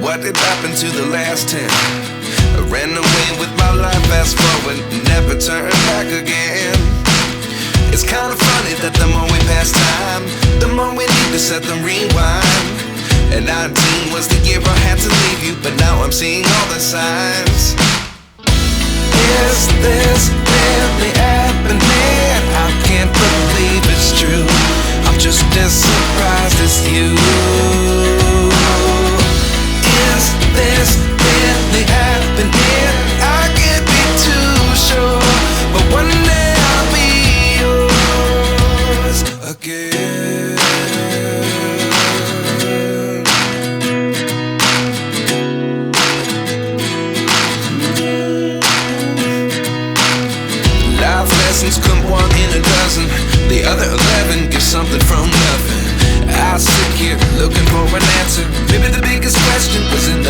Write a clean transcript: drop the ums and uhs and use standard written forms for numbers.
What did happen to the last 10? I ran away with my life, fast forward, never turn back again. It's kind of funny that the more we pass time, the more we need to set them rewind. And 19 was the year I had to leave you, but now I'm seeing all the signs. Is this really happening? I can't believe it's true. I'm just as surprised as you. Is this really happening? I can't be too sure, but one day I'll be yours again. Life lessons come one in a dozen. The other 11 get something from nothing.